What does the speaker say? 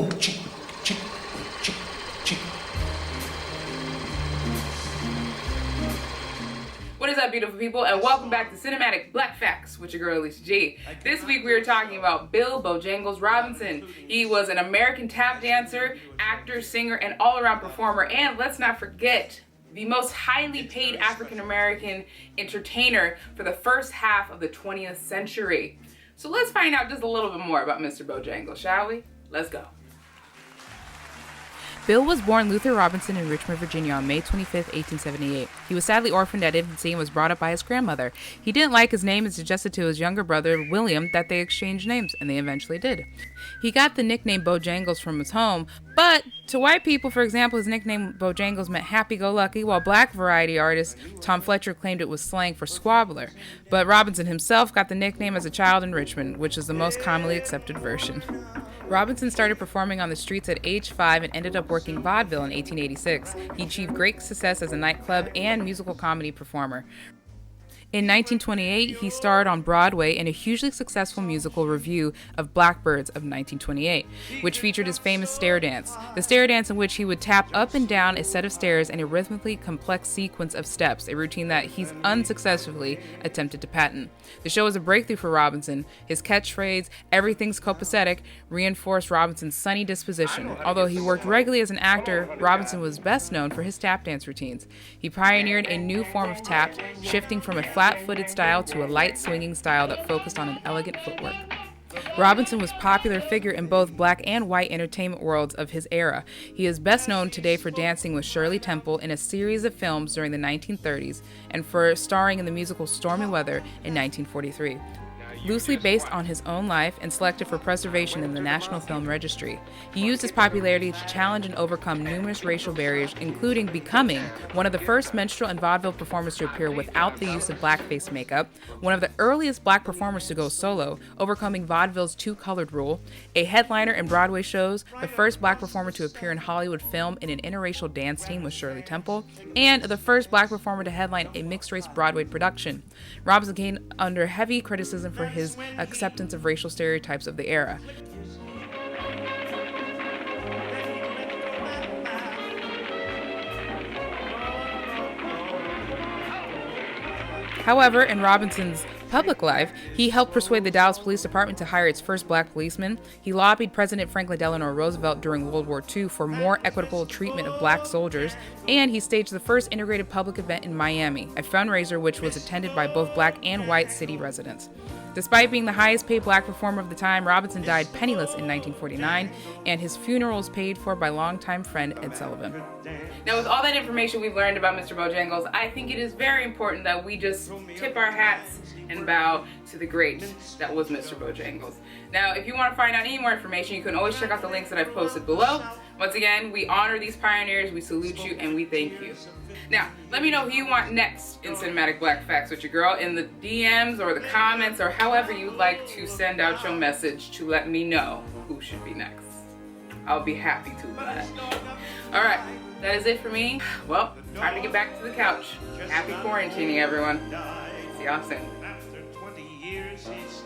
Oh, chick, chick, chick, chick. What is up, beautiful people, and welcome back to Cinematic Black Facts with your girl Alicia G. This week we are talking about Bill Bojangles Robinson. He was an American tap dancer, actor, singer, and all-around performer, and let's not forget, the most highly paid African American entertainer for the first half of the 20th century. So let's find out just a little bit more about Mr. Bojangles, shall we? Let's go. Bill was born Luther Robinson in Richmond, Virginia on May 25, 1878. He was sadly orphaned at infancy and was brought up by his grandmother. He didn't like his name and suggested to his younger brother, William, that they exchange names, and they eventually did. He got the nickname Bojangles from his home, but to white people, for example, his nickname Bojangles meant happy-go-lucky, while black variety artist Tom Fletcher claimed it was slang for squabbler. But Robinson himself got the nickname as a child in Richmond, which is the most commonly accepted version. Robinson started performing on the streets at age 5 and ended up working vaudeville in 1886. He achieved great success as a nightclub and musical comedy performer. In 1928, he starred on Broadway in a hugely successful musical revue of Blackbirds of 1928, which featured his famous stair dance. The stair dance in which he would tap up and down a set of stairs in a rhythmically complex sequence of steps, a routine that he's unsuccessfully attempted to patent. The show was a breakthrough for Robinson. His catchphrase, "Everything's copacetic," reinforced Robinson's sunny disposition. Although he worked regularly as an actor, Robinson was best known for his tap dance routines. He pioneered a new form of tap, shifting from a flat-footed style to a light swinging style that focused on an elegant footwork. Robinson was a popular figure in both black and white entertainment worlds of his era. He is best known today for dancing with Shirley Temple in a series of films during the 1930s and for starring in the musical Stormy Weather in 1943. Loosely based on his own life and selected for preservation in the National Film Registry. He used his popularity to challenge and overcome numerous racial barriers, including becoming one of the first minstrel and vaudeville performers to appear without the use of blackface makeup, one of the earliest black performers to go solo, overcoming vaudeville's two-colored rule, a headliner in Broadway shows, the first black performer to appear in Hollywood film in an interracial dance team with Shirley Temple, and the first black performer to headline a mixed-race Broadway production. Robinson came under heavy criticism for his acceptance of racial stereotypes of the era. However, in Robinson's public life, he helped persuade the Dallas Police Department to hire its first black policeman. He lobbied President Franklin Delano Roosevelt during World War II for more equitable treatment of black soldiers, and he staged the first integrated public event in Miami, a fundraiser which was attended by both black and white city residents. Despite being the highest paid black performer of the time, Robinson died penniless in 1949, and his funeral was paid for by longtime friend Ed Sullivan. Now, with all that information we've learned about Mr. Bojangles, I think it is very important that we just tip our hats and bow to the great that was Mr. Bojangles. Now, if you want to find out any more information, you can always check out the links that I've posted below. Once again, we honor these pioneers, we salute you, and we thank you. Now, let me know who you want next in Cinematic Black Facts with your girl in the DMs or the comments or however you'd like to send out your message to let me know who should be next. I'll be happy to do that. All right, that is it for me. Well, time to get back to the couch. Happy quarantining, everyone. See y'all soon. After 20 years, he's